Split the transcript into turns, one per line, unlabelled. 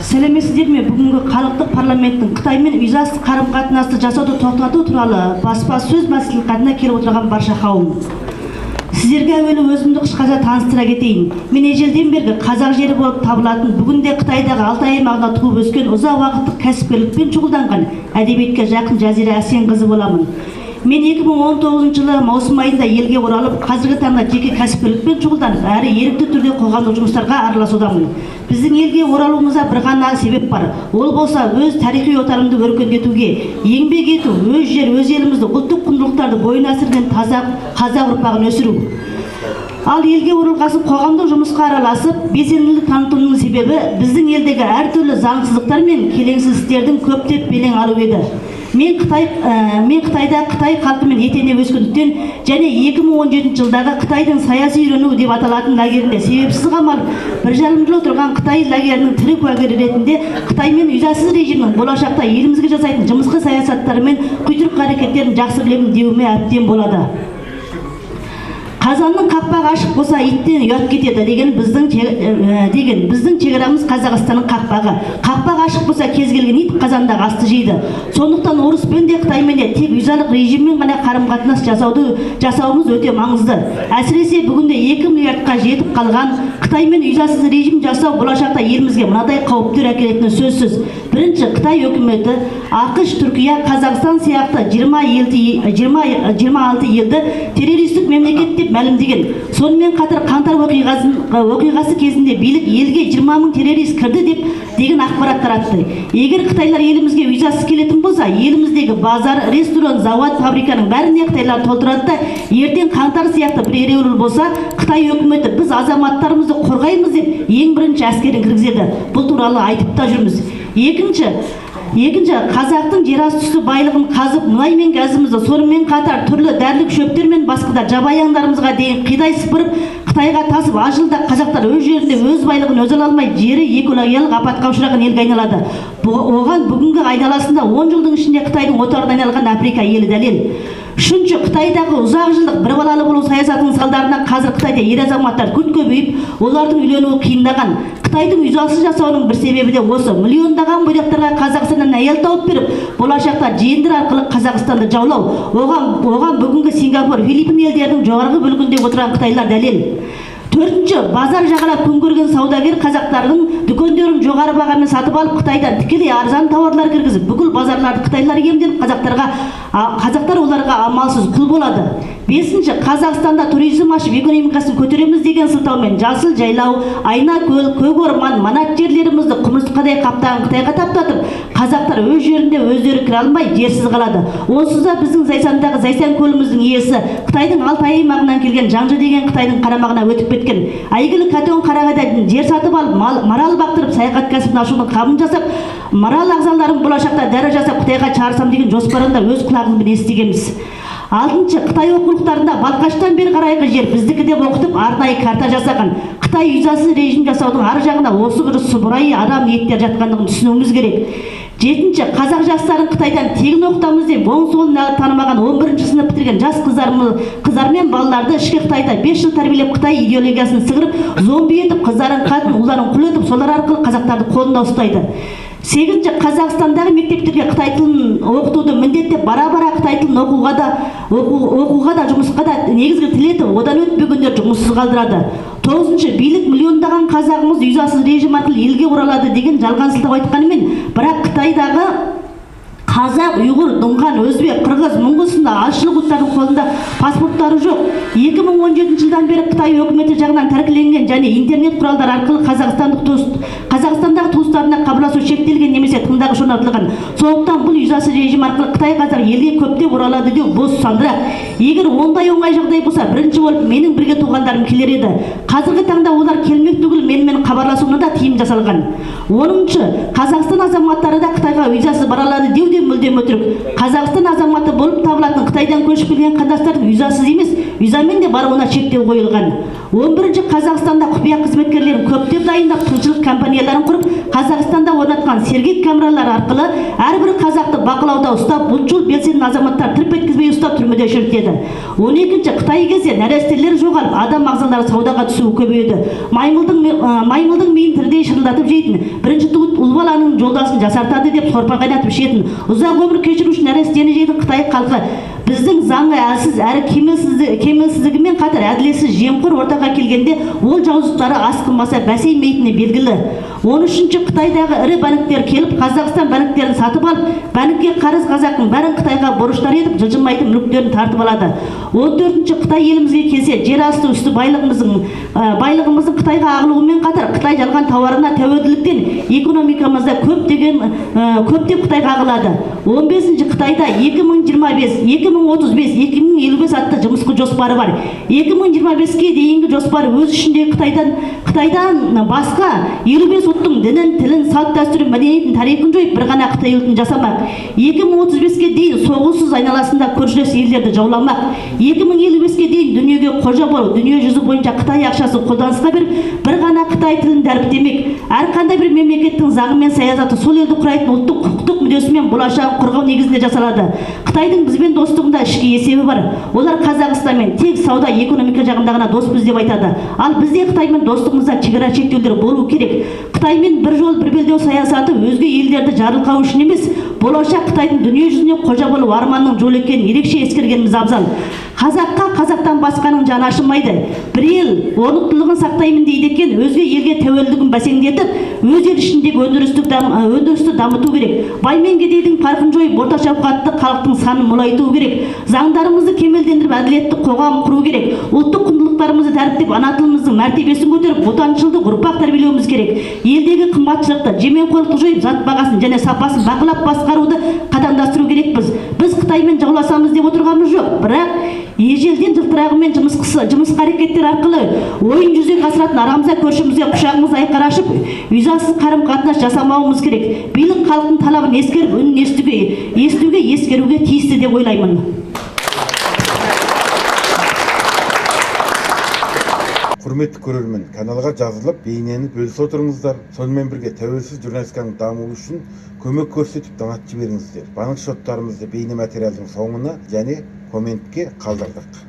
Сәлеметсіздер ме? Бүгінгі халықтық парламенттің Қытаймен визасыз қарым-қатынасты жасауды тоқтату туралы баспасөз мәслихатына келіп отырған барша қауым. Сіздерге әуелі өзімді қысқаша таныстыра кетейін. Мен ежелден бергі қазақ жері болып табылатын, бүгінде Қытайдағы Алтай аймағында туып өскен, ұзақ уақыттық кәсіпкерлікпен шұғылданған әдебиетке жақын Жазира Әсенқызы боламын. Мен 2019 жылы маусым айында елге оралып, қазіргі таңда жеке кәсіпкерлікпен шұғылданып, әрі ерікті түрде қоғамдық жұмыстарға араласудамын. Біздің елге оралуымызда бір ғана себеп бар. Ол болса, өз тарихи отанымды өркендетуге, еңбек ету, өз жер, өз елімізді, ұлттық құндылықтарды бойына сіңірген таза қазақ ұрпағын өсіру. Ал елге оралғасын қоғамдық жұмысқа араласып, белсенділік танытуының себебі біздің елдегі әртүрлі заңсыздықтар мен келеңсіз істердің көптеп белең алу еді. Мен Қытайда Қытай халқымен етене өскендіктен және 2017 жылдағы Қытайдың саяси үйрену деп аталатын лагерінде себепсіз қамалып, 1,5 жыл отырған Қытай лагерінің тірі куәгері ретінде Қытаймен визасыз режимнің болашақта елімізге жасайтын жымысқы саясаттары мен құйтырқы әрекеттерін жақсы білемін деуіме әбден болады. Қазанның қақпағы ашық болса, иттен ұят кетеді деген біздің шекарамыз Қазақстанның қақпағы. Қақпақ ашық болса, кез келген ит қазандағы асты жейді. Сондықтан орыспен де Қытаймен де тек визалық режиммен ғана қарым-қатынас жасауымыз өте маңызды. Әсіресе бүгінде 2 миллиардқа жетіп қалған Қытаймен визасыз режим жасау болашақта елімізге мынадай қауіптер әкелетіні сөзсіз. Бірінші, Қытай өкіметі ақш, Түркия, Қазақстан сияқты 26 елді террористік мемлекет деп мәлімдеген. Сонымен қатар қаңтар оқиғасы кезінде билік елге 20 мың террорист кірді деген ақпарат таратты. Егер қытайлар елімізге визасыз келетін болса, еліміздегі базар, ресторан, завод, фабриканың бәріне қытайлар толтырады да, ертең қаңтар сияқты бір ереуіл болса, Қытай өкіметі біз азаматтарымызды қорғаймыз деп ең бірінші әскерін кіргізеді. Бұл туралы айтып та жүрміз. Екінші, қазақтың жерасты байлығын қазып, мұнай мен газымызды, сонымен қатар түрлі дәрілік шөптер мен басқа да жабайы аңдарымызға дейін қидай сыпырып, Қытайға тасып, жылда қазақтар өз жерінде өз байлығын өзі ала алмай, жері экологиялық апатқа ұшыраған елге айналады. Оған бүгінгі айналасында 10 жылдың ішінде Қытайдың отарына айналған Африка елі дәлел. Үшінші, Қытайдағы ұзақ жылдық бір балалы болу саясатының салдарынан қазір Қытайда ер азаматтар күрт көбейіп, олардың үйленуі қиындаған. Қытайдың визасыз жасауының бір себебі де осы. Миллиондаған бойдақтарға Қазақстаннан әйел тауып беріп, болашақта жиендер арқылы Қазақстанды жаулау. Оған бүгінгі Сингапур, Филиппин елдерінің жоғарғы бөлігінде отырған қытайлар дәлел. Төртінші, базар жағалап күн көрген саудагер қазақтардың дүкендерін жоғары бағамен сатып алып, Қытайдан тікелей арзан тауарлар кіргізіп, бүкіл базарларды қытайлар иемденіп, қазақтар оларға амалсыз құл болады. Бесінші, Қазақстанда туризм ашып, экономикасын көтереміз деген сылтаумен жасыл жайлау, Айнакөл, көк орман, манат жерлерімізді құмырсқадай қаптаған Қытайға таптатып, қазақтар өз жерінде өздері кіре алмай жерсіз қалады. Онсыз да біздің Зайсандағы Зайсан көліміздің иесі Қытайдың Алтай аймағынан келген Жаңжы деген Қытайдың қарамағына өтіп кеткен. Әйгілі Катон Қарағайдан жер сатып алып, марал бақтырып, саяхат кәсібін ашудың қамын жасап, марал ағзаларын болашақта дәрі жасап Қытайға шығарсам деген жоспарында өз құлағымызбен естігенбіз. Алтыншы, Қытай оқулықтарында Балқаштан бері қарайғы жер біздікі деп оқытып, арнайы карта жасаған. Қытай визасыз режим жасаудың ар жағында осы бір сұмырай арам ниеттер жатқандығын түсінуіміз керек. Жетінші, қазақ жастарын Қытайдан тегін оқытамыз деп оң-солын танымаған 11-ші сынып бітірген жас қыздар мен балаларды ішкі Қытайда 5 жыл тәрбиелеп, Қытай идеологиясын сығырып, зомби етіп, қыздарын қатын, ұлдарын құл етіп, солар арқылы қазақтарды қолында ұстайды. Сегізінші, Қазақстандағы мектептерге Қытай тілін оқытуды міндеттеп, бара-бара Қытай тілін оқуға да жұмысқа да негізгі тіл етіп, одан өтпегендер жұмыссыз қалдырады. Тоғызыншы, билік миллиондаған қазағымыз визасыз режим арқылы елге оралады деген жалған сылтау айтқанымен, бірақ Қытайдағы қазақ, ұйғыр, дұңған, өзбек, қырғыз, мұңғыл сынды азшылық ұлттардың қолында паспорттары жоқ. 2017 жылдан бері Қытай өкіметі жағынан тәркіленген және интернет құралдар арқылы Қазақстандағы туыстарына хабарласу шектелген немесе тыңдағыш орнатылған. Сондықтан бұл визасыз режим арқылы Қытай қазақ елге көптеп оралады деу бос сандырақ. Егер ондай оңай жағдай болса, бірінші болып менің бірге туғандарым келер еді. Қазіргі таңда олар келмек түгіл менімен хабарласуына да тыйым жасалған. 10-шы, Қазақстан азаматтары да Қытайға визасыз бара алады деу де мүлдем өтірік. Қазақстан азаматы болып табылатын Қытайдан көшіп келген қандастардың визасыз емес, визамен де баруына шектеу қойылған. 11-ші, Қазақстанда құпия қызметкерлерін көптеп дайындап, тыңшылық компанияларын құрып, Қазақстанда орнатқан сергек камералар арқылы әрбір қазақты бақылауда ұстап, бұлтшыл белсенді азаматтар тырп еткізбей ұстап түрмеде шірітеді. 12-ші, Қытай кезде нәрестелер жоғалып, адам ағзалары саудаға түсуі көбейді. Маймылдың миын тірідей тірідей шырылдатып жейтін, бірінші туыт ұл баланың жолдасын жасартады деп сорпа қайнатып ішетін, ұзақ өмір кешіру үшін нәрестені жейтін Қытай халқы біздің заңы әлсіз әрі кемелсіздігімен қатар әділетсіз жемқор ортаға келгенде ол жауыздықтары асқынбаса бәсеймейтіні белгілі. 13-ші Қытайдағы ірі банктер келіп Қазақстан банктерін сатып алып, банкке қарыз қазақтың бәрін Қытайға борыштар етіп, жылжымайтын мүліктерін тартып алады. 14-ші Қытай елімізге келсе, жер асты үсті байлығымыздың Қытайға ағылуымен қатар, Қытай жалған тауарына тәуелділіктен экономикамызда көптеп Қытайға ағылады. 15-ші Қытайда 2025, 2035, 2055 атты жұмысқы жоспары бар. 2025-ке дейінгі жоспары өз ішінде Қытайдан басқа 55 ұлттың дінін, тілін, салт дәстүрін, мәдениетін, тарихын жойып, бір ғана Қытай ұлтын жасамақ. 2035-ке дейін соғыссыз айналасында көршілес елдерді жауламақ. 2055-ке дейін дүниеге қожа болып, дүние жүзі бойынша Қытай ақшасын қолданысқа беріп, бір ғана Қытай тілін дәріптемек. Әрқандай бір мемлекеттің заңы мен саясаты сол елді құрайтын ұлттық құқықтық мүддесі мен болашағын қорғау негізінде жасалады. Қытайдың бізбен достығында ішкі есебі бар. Олар Қазақстанмен тек сауда экономика жағында ғана доспыз деп айтады. Ал бізде Қытаймен достығымызда шекара шектеулер болу керек. Қытаймен бір жол бір белдеу саясаты өзге елдерді жарылқау үшін емес, болашақ Қытайдың дүние жүзіне қожа болу арманның жолы екенін ерекше ескергеніміз абзал. Қазаққа қазақтан басқаның жаны ашымайды. Бір ел орнықтылығын сақтаймын дейді екен, өзге елге тәуелдігін бәсеңдетіп, өз ел ішіндегі өндірісті дамыту керек. Бай мен кедейдің farkын жойып, орта шауқатты халықтың санын молайту керек. Заңдарымызды кемелдендіріп, әділетті қоғам құру керек. Ұлттық құндылықтарымызды дәріптеп, ана тіліміздің мәртебесін көтеріп, отаншылдық ұрпақ тәрбиелеуіміз керек. Елдегі қымбатшылықты, жеменқорлықты жойып, зат бағасын және сапасын бақылап басқаруды қатаңдастыру керекпіз. Біз Қытаймен жауласамыз деп отырғанымыз жоқ, бірақ ежелден жылтырағымен жұмыс әрекеттер арқылы ойын жүзеге асыратын арамызда көршімізге құшағымыз айқара ашып, визасыз қарым-қатынас жасамауымыз керек. Билік халықтың талабын ескеріп, үнін ескеруге тиісті деп ойлаймын.
Құрметті көрермен, каналға жазылып, бейнені бөлісіп отырыңыздар. Сонымен бірге тәуелсіз журналистиканың дамуы үшін көмек көрсетіп донат жіберіңіздер. Банк шоттарымызды бейне материалдың соңына және комментке қалдырдық.